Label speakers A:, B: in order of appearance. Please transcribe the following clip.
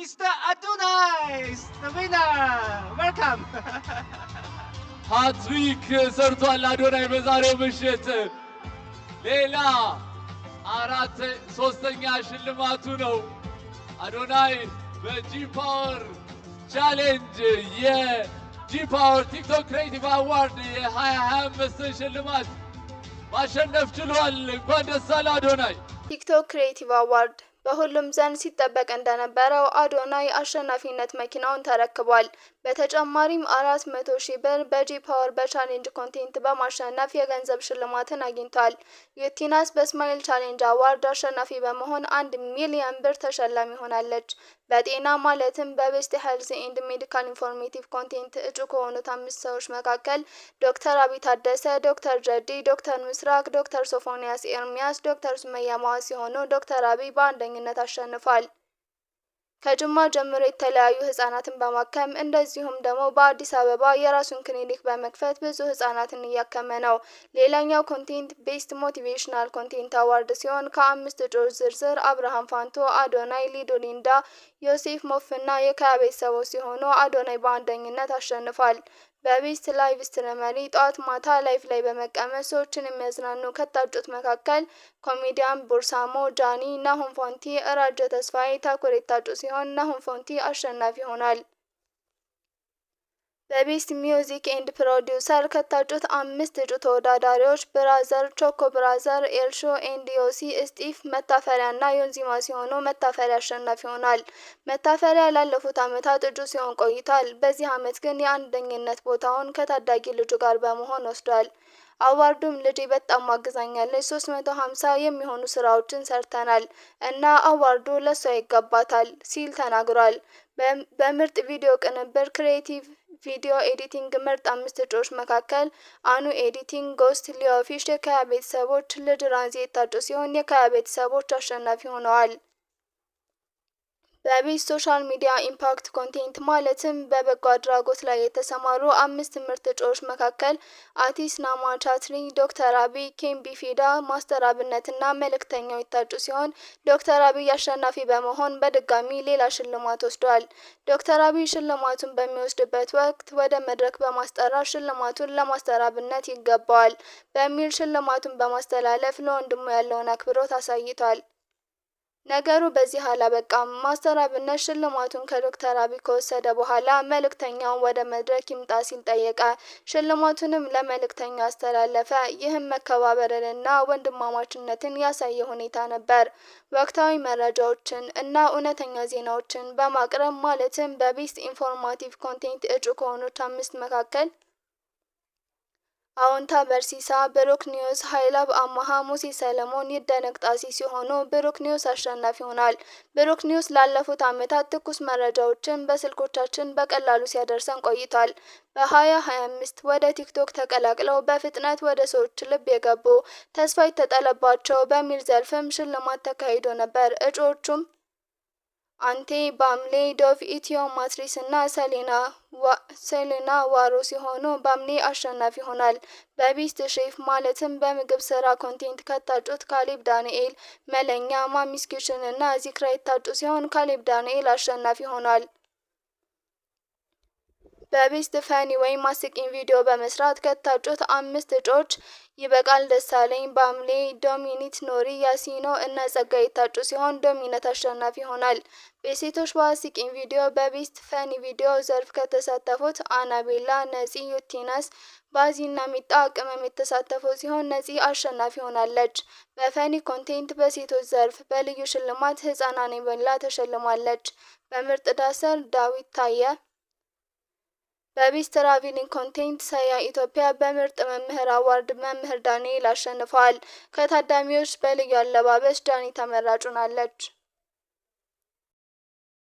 A: Mr. Adonai, the winner. Welcome.
B: ሃትሪክ ሰርቷል አዶናይ በዛሬው ምሽት። ሌላ ሶስተኛ ሽልማቱ ነው። አዶናይ በጂ ፓወር ቻሌንጅ የጂ ፓወር ቲክቶክ ክሬቲቭ አዋርድ የ2025 ሽልማት ማሸነፍ ችሏል። እንኳን ደስ አለ አዶናይ።
C: ቲክቶክ ክሬቲቭ አዋርድ በሁሉም ዘንድ ሲጠበቅ እንደነበረው አዶናይ አሸናፊነት መኪናውን ተረክቧል። በተጨማሪም 400,000 ብር በጂ ፓወር በቻሌንጅ ኮንቴንት በማሸነፍ የገንዘብ ሽልማትን አግኝቷል። ዩቲናስ በስማይል ቻሌንጅ አዋርድ አሸናፊ በመሆን 1 ሚሊዮን ብር ተሸላሚ ሆናለች። በጤና ማለትም በቤስት ሄልዝ ኤንድ ሜዲካል ኢንፎርሜቲቭ ኮንቴንት እጩ ከሆኑት 5 ሰዎች መካከል ዶክተር አብይ ታደሰ፣ ዶክተር ጀዲ፣ ዶክተር ምስራቅ፣ ዶክተር ሶፎንያስ ኤርሚያስ፣ ዶክተር ሱመያ ማዋ ሲሆኑ ዶክተር አብይ በአንደኝነት አሸንፏል። ከጅማ ጀምሮ የተለያዩ ህጻናትን በማከም እንደዚሁም ደግሞ በአዲስ አበባ የራሱን ክሊኒክ በመክፈት ብዙ ህጻናትን እያከመ ነው። ሌላኛው ኮንቴንት ቤስት ሞቲቬሽናል ኮንቴንት አዋርድ ሲሆን ከ5 እጩዎች ዝርዝር አብርሃም ፋንቶ፣ አዶናይ፣ ሊዱ ሊንዳ፣ ዮሴፍ ሞፍና የካያ ቤተሰቦች ሲሆኑ አዶናይ በአንደኝነት አሸንፏል። በቤስት ላይቭ ስትሪመሪ ጠዋት ማታ ላይፍ ላይ በመቀመጥ ሰዎችን የሚያዝናኑ ከታጩት መካከል ኮሜዲያን ቡርሳሞ፣ ጃኒ፣ ናሁም ፎንቲ፣ እራጀ ተስፋዬ፣ ታኩር የታጩ ሲሆን ናሁም ፎንቲ አሸናፊ ሆኗል። በቤስት ሚውዚክ ኤንድ ፕሮዲውሰር ከታጩት 5 እጩ ተወዳዳሪዎች ብራዘር፣ ቾኮ ብራዘር፣ ኤልሾ ኤንድ ዮሲ፣ ስቲፍ፣ መታፈሪያና ዮንዚማ ሲሆኑ መታፈሪያ አሸናፊ ሆኗል። መታፈሪያ ላለፉት ዓመታት እጩ ሲሆን ቆይቷል። በዚህ ዓመት ግን የአንደኝነት ቦታውን ከታዳጊ ልጁ ጋር በመሆን ወስዷል። አዋርዱም ልጄ በጣም አግዛኛለች፣ 350 የሚሆኑ ስራዎችን ሰርተናል እና አዋርዱ ለሷ ይገባታል ሲል ተናግሯል። በምርጥ ቪዲዮ ቅንብር ክሬቲቭ ቪዲዮ ኤዲቲንግ ምርጥ 5 እጩዎች መካከል አኑ ኤዲቲንግ፣ ጎስት፣ ሊዮፊሽ፣ የካያ ቤተሰቦች፣ ልጅ ራንዚ የታጩ ሲሆን የካያ ቤተሰቦች አሸናፊ ሆነዋል። በቤስት ሶሻል ሚዲያ ኢምፓክት ኮንቴንት ማለትም በበጎ አድራጎት ላይ የተሰማሩ 5 ምርጥ እጩዎች መካከል አርቲስት ናማ ቻትሪ፣ ዶክተር አብይ፣ ኬምቢ ፊዳ፣ ማስተር አብነትና መልእክተኛው የታጩ ሲሆን ዶክተር አብይ አሸናፊ በመሆን በድጋሚ ሌላ ሽልማት ወስዷል። ዶክተር አብይ ሽልማቱን በሚወስድበት ወቅት ወደ መድረክ በማስጠራት ሽልማቱን ለማስተር አብነት ይገባዋል በሚል ሽልማቱን በማስተላለፍ ለወንድሙ ያለውን አክብሮት አሳይቷል። ነገሩ በዚህ አላበቃም። ማስተር አብነት ሽልማቱን ከዶክተር አብይ ከወሰደ በኋላ መልእክተኛውን ወደ መድረክ ይምጣ ሲል ጠየቀ። ሽልማቱንም ለመልእክተኛው አስተላለፈ። ይህም መከባበርንና ወንድማማችነትን ያሳየ ሁኔታ ነበር። ወቅታዊ መረጃዎችን እና እውነተኛ ዜናዎችን በማቅረብ ማለትም በቤስት ኢንፎርማቲቭ ኮንቴንት እጩ ከሆኑት 5 መካከል አዎንታ በርሲሳ፣ ብሩክ ኒውስ፣ ሀይላብ አማሃ፣ ሙሴ ሰለሞን፣ ይደነቅ ጣሲ ሲሆኑ ብሩክ ኒውስ አሸናፊ ሆኗል። ብሩክ ኒውስ ላለፉት ዓመታት ትኩስ መረጃዎችን በስልኮቻችን በቀላሉ ሲያደርሰን ቆይቷል። በ2025 ወደ ቲክቶክ ተቀላቅለው በፍጥነት ወደ ሰዎች ልብ የገቡ ተስፋ የተጣለባቸው በሚል ዘርፍም ሽልማት ተካሂዶ ነበር። እጩዎቹም አንቴ ባምሌ፣ ዶቭ፣ ኢትዮ ማትሪስ እና ሰሌና ዋሮ ሲሆኑ ባምሌ አሸናፊ ሆኗል። በቤስት ሼፍ ማለትም በምግብ ስራ ኮንቴንት ከታጩት ካሌብ ዳንኤል፣ መለኛ፣ ማሚስ ኪችን እና ዚክራ የታጩ ሲሆን ካሌብ ዳንኤል አሸናፊ ሆኗል። በቤስት ፈኒ ወይም አስቂኝ ቪዲዮ በመስራት ከታጩት 5 እጩዎች ይበቃል ደሳለኝ፣ ባምሌ፣ ዶሚኒት፣ ኖሪ፣ ያሲኖ እና ጸጋይ የታጩ ሲሆን ዶሚነት አሸናፊ ሆኗል። በሴቶች በአስቂኝ ቪዲዮ በቤስት ፈኒ ቪዲዮ ዘርፍ ከተሳተፉት አናቤላ፣ ነፂ፣ ዩቲናስ፣ ባዚና ሚጣ ቅመም የተሳተፉ ሲሆን ነፂ አሸናፊ ሆናለች። በፈኒ ኮንቴንት በሴቶች ዘርፍ በልዩ ሽልማት ህፃናን በላ ተሸልማለች። በምርጥ ዳሰር ዳዊት ታየ፣ በቤስት ትራቪሊንግ ኮንቴንት ሰያ ኢትዮጵያ፣ በምርጥ መምህር አዋርድ መምህር ዳንኤል አሸንፈዋል። ከታዳሚዎች በልዩ አለባበስ ዳኒ ተመራጭ ሆናለች።